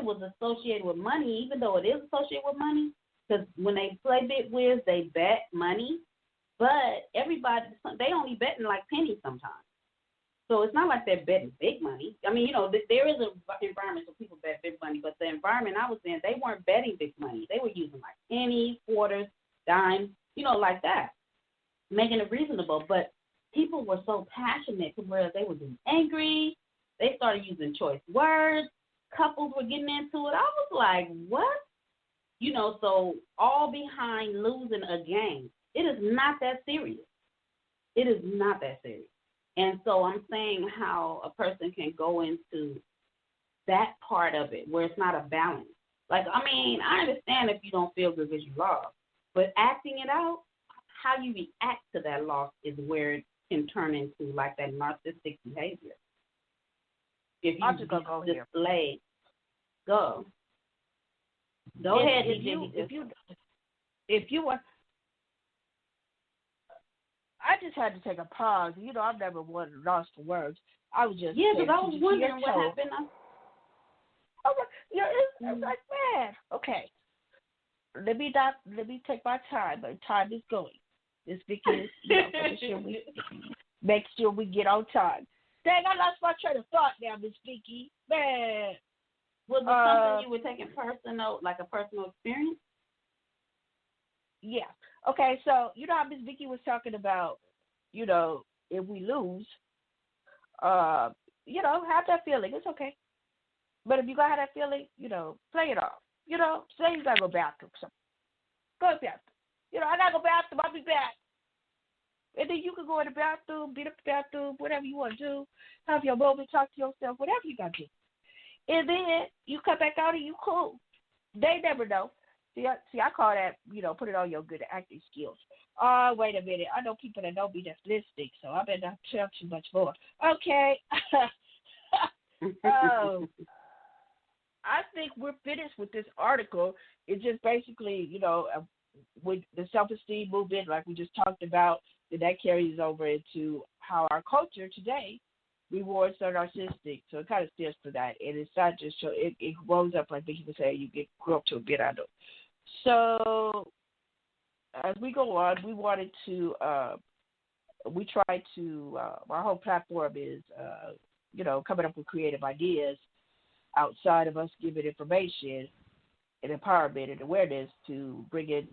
it was associated with money, even though it is associated with money, because when they play BitWiz, they bet money, but everybody, they only betting like pennies sometimes. So it's not like they're betting big money. I mean, there is an environment so people bet big money, but the environment I was in, they weren't betting big money. They were using like pennies, quarters, dimes, like that, making it reasonable. But people were so passionate to where they were getting angry. They started using choice words. Couples were getting into it. I was like, what? So all behind losing a game. It is not that serious. It is not that serious. And so I'm saying how a person can go into that part of it where it's not a balance. Like, I mean, I understand if you don't feel good because you lost, but acting it out, how you react to that loss is where it can turn into like that narcissistic behavior. If you just go display, go ahead, DJ. If you want. I just had to take a pause. I've never lost for words. I was just because I was wondering what happened. It's like, man, okay. Let me take my time. But time is going. This because make sure we get on time. Dang, I lost my train of thought now, Miss Vicky. Man, was it something you were taking personal, like a personal experience? Yeah. Okay, so how Miss Vicky was talking about, if we lose, have that feeling. It's okay. But if you got that feeling, play it off. Say you gotta go bathroom. So go to the bathroom. I gotta go bathroom. I'll be back. And then you can go in the bathroom, beat up the bathroom, whatever you want to do. Have your moment, talk to yourself, whatever you got to do. And then you come back out and you cool. They never know. See, I call that, put it on your good acting skills. Oh, wait a minute. I know people that know me that's listening, so I better not tell too much more. Okay. I think we're finished with this article. It's just basically, with the self-esteem movement, like we just talked about, that carries over into how our culture today rewards are narcissistic. So it kind of stands for that. And it's not just, it grows up, like people say, you grow up to a bit out of. So as we go on, we wanted to, we try to, our whole platform is, coming up with creative ideas outside of us giving information and empowerment and awareness to bring in,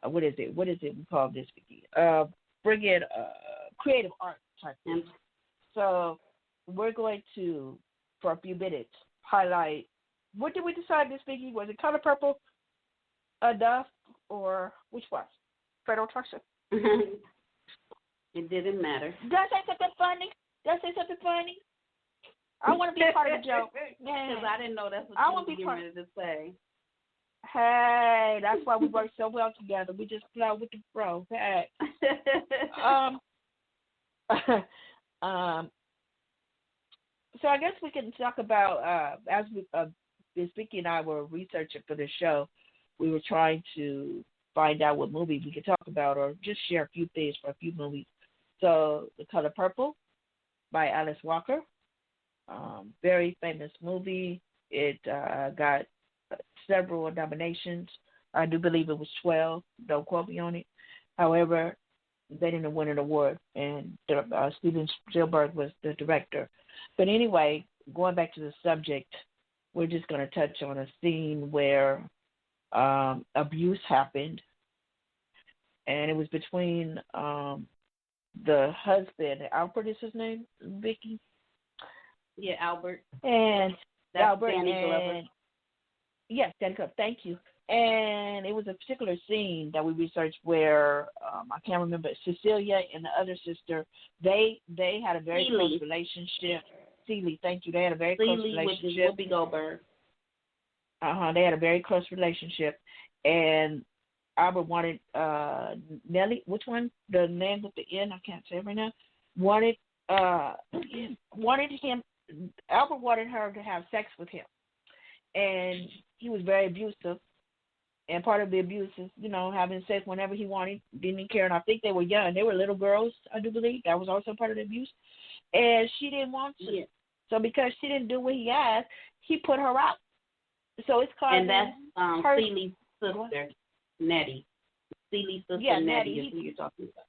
what is it we call this, Vicky? Bring in creative art type thing. So we're going to, for a few minutes, highlight, what did we decide this, Vicky? Was it Color Purple enough, or which was? Federal Truction? It didn't matter. Did I say something funny? I want to be a part of the joke. Because I didn't know that's what you were getting ready to say. Hey, that's why we work so well together. We just flow with the flow. Hey. So I guess we can talk about, as Vicky and I were researching for the show, we were trying to find out what movie we could talk about or just share a few things for a few movies. So The Color Purple by Alice Walker, very famous movie. It got several nominations. I do believe it was 12. Don't quote me on it. However, they didn't win an award, and Steven Spielberg was the director. But anyway, going back to the subject, we're just going to touch on a scene where abuse happened, and it was between the husband, Albert is his name, Vicky? Yeah, Albert. And that's Albert Danny and Glover. Yes, Danny Glover, thank you. And it was a particular scene that we researched where I can't remember, Cecilia and the other sister, they had a very close relationship. Celie, thank you. They had a very close relationship. With Whoopi Goldberg. They had a very close relationship, and Albert wanted Nellie. Which one? The name with the N. I can't say it right now. Wanted him. Albert wanted her to have sex with him, and he was very abusive. And part of the abuse is, having sex whenever he wanted, didn't care. And I think they were young. They were little girls, I do believe. That was also part of the abuse. And she didn't want to. Yeah. So because she didn't do what he asked, he put her out. So it's causing And that's her. Celie's sister, Nettie. Celie's sister, Yeah, Nettie is who you're talking about.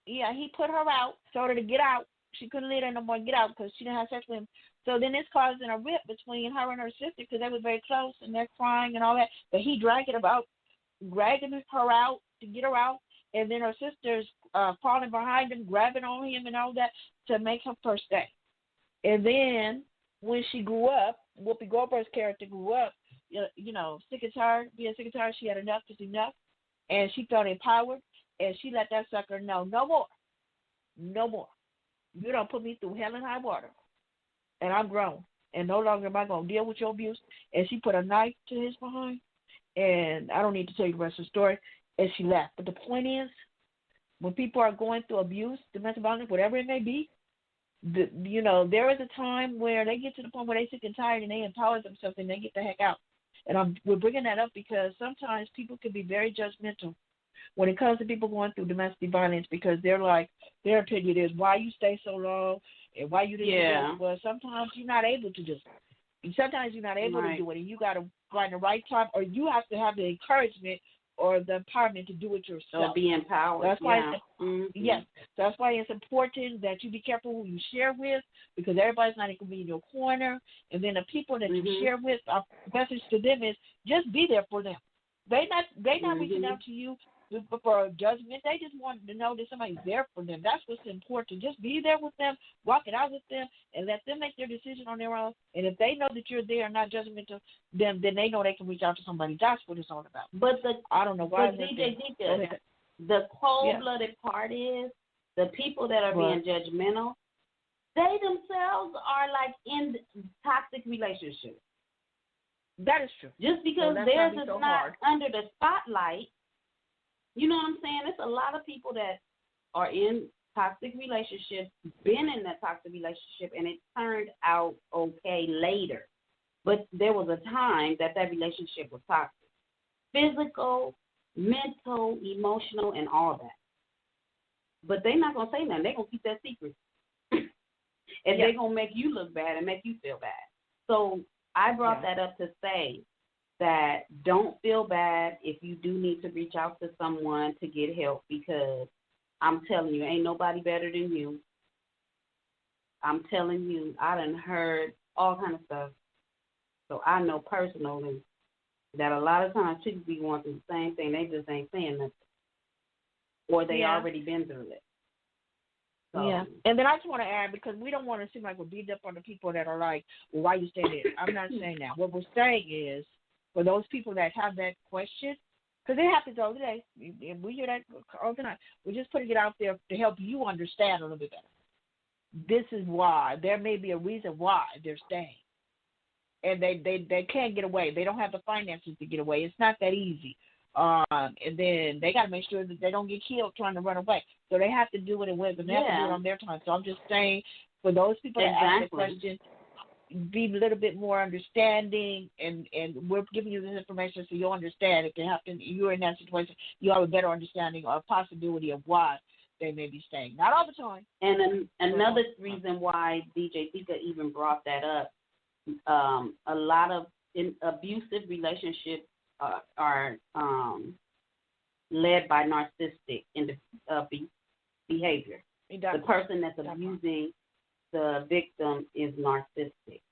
Yeah, he put her out, told her to get out. She couldn't live there no more, get out, because she didn't have sex with him. So then it's causing a rip between her and her sister, because they were very close, and they're crying and all that. But he dragging her out to get her out, and then her sister's falling behind him, grabbing on him and all that to make her stay. And then when she grew up, Whoopi Goldberg's character grew up, sick and tired, being sick and tired, she had enough is enough, and she felt empowered, and she let that sucker know, no more. You don't put me through hell and high water, and I'm grown, and no longer am I going to deal with your abuse. And she put a knife to his behind, and I don't need to tell you the rest of the story, and she left. But the point is, when people are going through abuse, domestic violence, whatever it may be, there is a time where they get to the point where they're sick and tired and they empower themselves and they get the heck out. And we're bringing that up because sometimes people can be very judgmental when it comes to people going through domestic violence, because they're like, their opinion is, why you stay so long and why you didn't do this. Well, sometimes you're not able to just. Sometimes you're not able to do it, and you got to find the right time, or you have to have the encouragement or the empowerment to do it yourself. Or be empowered. That's why yes. So that's why it's important that you be careful who you share with, because everybody's not going to be in your corner. And then the people that you share with, our message to them is just be there for them. They not reaching out to you for judgment. They just want to know that somebody's there for them. That's what's important. Just be there with them, walk it out with them, and let them make their decision on their own. And if they know that you're there and not judgmental, then they know they can reach out to somebody. That's what it's all about. But I don't know why. But DJ, the cold-blooded part is the people that are being judgmental, they themselves are like in toxic relationships. That is true. Just because theirs is not under the spotlight, you know what I'm saying? It's a lot of people that are in toxic relationships, been in that toxic relationship, and it turned out okay later. But there was a time that relationship was toxic. Physical, mental, emotional, and all that. But they're not going to say nothing. They're going to keep that secret. And they're going to make you look bad and make you feel bad. So I brought that up to say that don't feel bad if you do need to reach out to someone to get help, because I'm telling you, ain't nobody better than you. I'm telling you, I done heard all kind of stuff. So I know personally that a lot of times chicks be going through the same thing. They just ain't saying nothing. Or they already been through it. So. Yeah. And then I just want to add, because we don't want to seem like we're beating up on the people that are like, well, why you staying there? I'm not saying that. What we're saying is, for those people that have that question, because it happens all the day, and we hear that all the time, we're just putting it out there to help you understand a little bit better. This is why. There may be a reason why they're staying. And they can't get away. They don't have the finances to get away. It's not that easy. And then they got to make sure that they don't get killed trying to run away. So they have to do it in wisdom. They have to do it on their time. So I'm just saying, for those people that ask the question, be a little bit more understanding, and we're giving you this information so you'll understand. If it happens, you're in that situation, you have a better understanding or possibility of why they may be staying. Not all the time. And another reason why DJ Thika even brought that up, a lot of abusive relationships are led by narcissistic behavior. The person that's abusing the victim is narcissistic.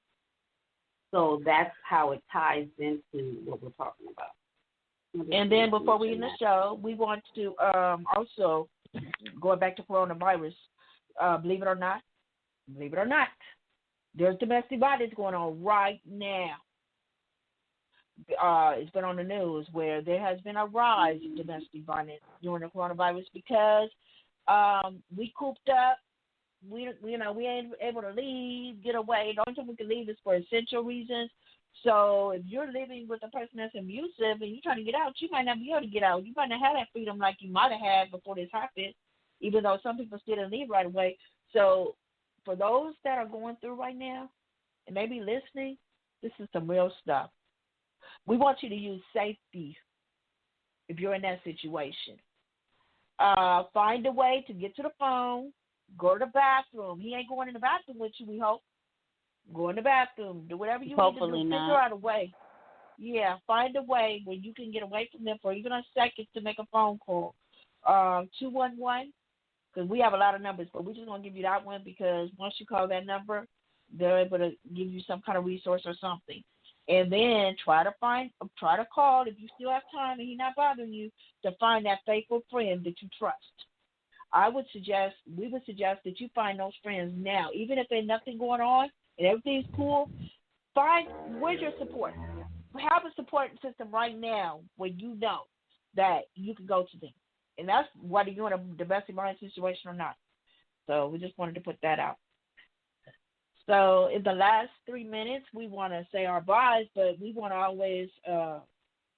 So that's how it ties into what we're talking about. And then before we end the show, we want to also, going back to coronavirus, believe it or not, there's domestic violence going on right now. It's been on the news where there has been a rise in domestic violence during the coronavirus because we cooped up. We ain't able to leave, get away. The only time we can leave is for essential reasons. So if you're living with a person that's abusive and you're trying to get out, you might not be able to get out. You might not have that freedom like you might have had before this happened, even though some people still didn't leave right away. So for those that are going through right now and maybe listening, this is some real stuff. We want you to use safety if you're in that situation. Find a way to get to the phone, go to the bathroom. He ain't going in the bathroom with you, we hope. go in the bathroom, do whatever you Hopefully need to do. not. Figure out a way. Yeah, find a way where you can get away from them for even a second to make a phone call. 211, because we have a lot of numbers, but we're just going to give you that one because once you call that number, they're able to give you some kind of resource or something. And then try to call if you still have time and he's not bothering you, to find that faithful friend that you trust. We would suggest that you find those friends now, even if there's nothing going on and everything's cool. Where's your support? Have a support system right now where you know that you can go to them. And that's whether you're in a domestic violence situation or not. So we just wanted to put that out. So in the last 3 minutes, we want to say our byes, but we want to always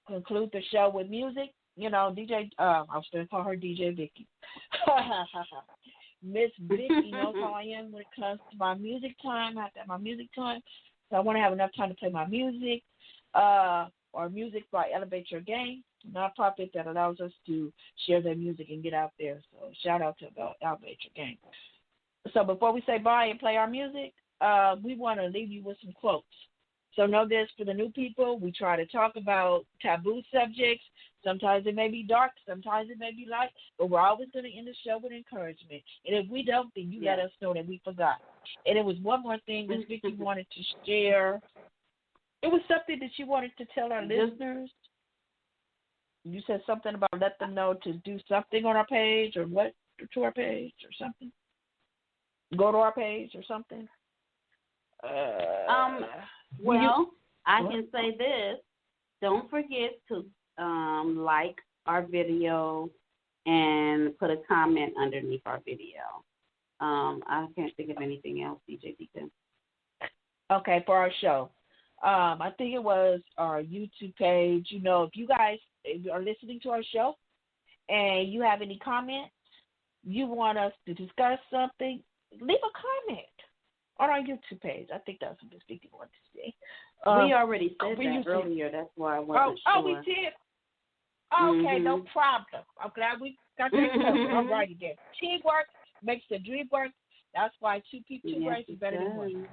conclude the show with music. You know, DJ, I was going to call her DJ Vicky. Miss Vicky knows how I am when it comes to my music time. I have to have my music time. So I want to have enough time to play my music. Or music by Elevate Your Game, a nonprofit that allows us to share their music and get out there. So shout out to Elevate Your Game. So before we say bye and play our music, we want to leave you with some quotes. So know this, for the new people, we try to talk about taboo subjects. Sometimes it may be dark, sometimes it may be light, but we're always going to end the show with encouragement. And if we don't, then you let us know that we forgot. And it was one more thing that Vicky wanted to share. It was something that you wanted to tell our listeners. You said something about let them know to do something on our page or what, to our page or something. Go to our page or something. Well, I can say this. Don't forget to like our video and put a comment underneath our video. I can't think of anything else, DJ Deacon. Okay, for our show. I think it was our YouTube page. You know, if you guys are listening to our show and you have any comments, you want us to discuss something, leave a comment on our YouTube page. I think that's what Ms. Vicky wanted to say. We already said that earlier. That's why I wasn't sure. Oh, we did? Okay, no problem. I'm glad we got that covered. All righty then. Teamwork makes the dream work. That's why two people, two brains is better than one.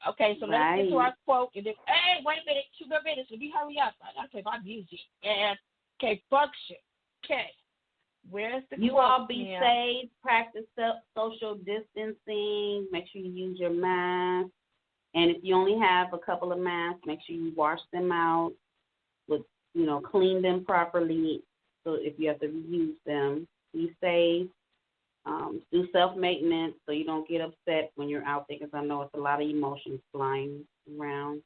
Okay, so let's get to our quote. And then, hey, wait a minute, 2 more minutes. Let me hurry up. I got to play my music. And, okay, function. Okay. Where's the You quote? all be safe. Practice social distancing. Make sure you use your mask. And if you only have a couple of masks, make sure you wash them out. Clean them properly. So if you have to reuse them, be safe. Do self-maintenance so you don't get upset when you're out there, because I know it's a lot of emotions flying around,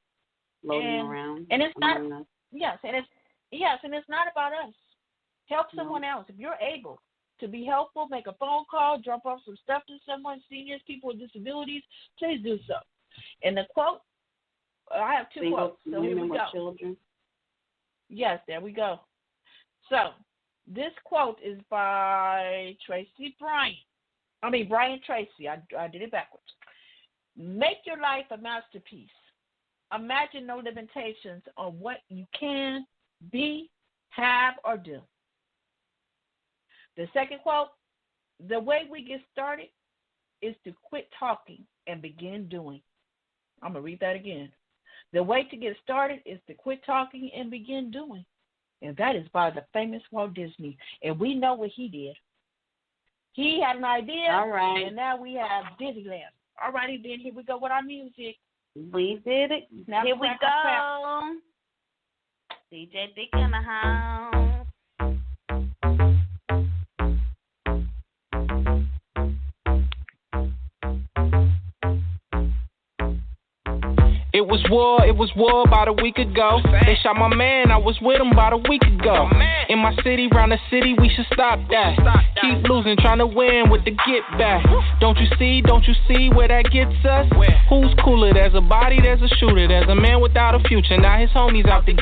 floating around. And it's not, and it's not about us. Help someone else. If you're able to be helpful, make a phone call, drop off some stuff to someone, seniors, people with disabilities, please do so. And the quote, I have 2 quotes. So here we go. Children. Yes, there we go. So this quote is by Brian Tracy. I did it backwards. Make your life a masterpiece. Imagine no limitations on what you can be, have, or do. The second quote, the way we get started is to quit talking and begin doing. I'm going to read that again. The way to get started is to quit talking and begin doing. And that is by the famous Walt Disney. And we know what he did. He had an idea, all right, and now we have Disneyland. All righty, then here we go with our music. We did it. Now here we go. DJ Dick in the house. It was war about a week ago. They shot my man, I was with him about a week ago. In my city, round the city, we should stop that. Keep losing, trying to win with the get back. Don't you see where that gets us? Who's cooler? There's a body, there's a shooter. There's a man without a future, now his homies out the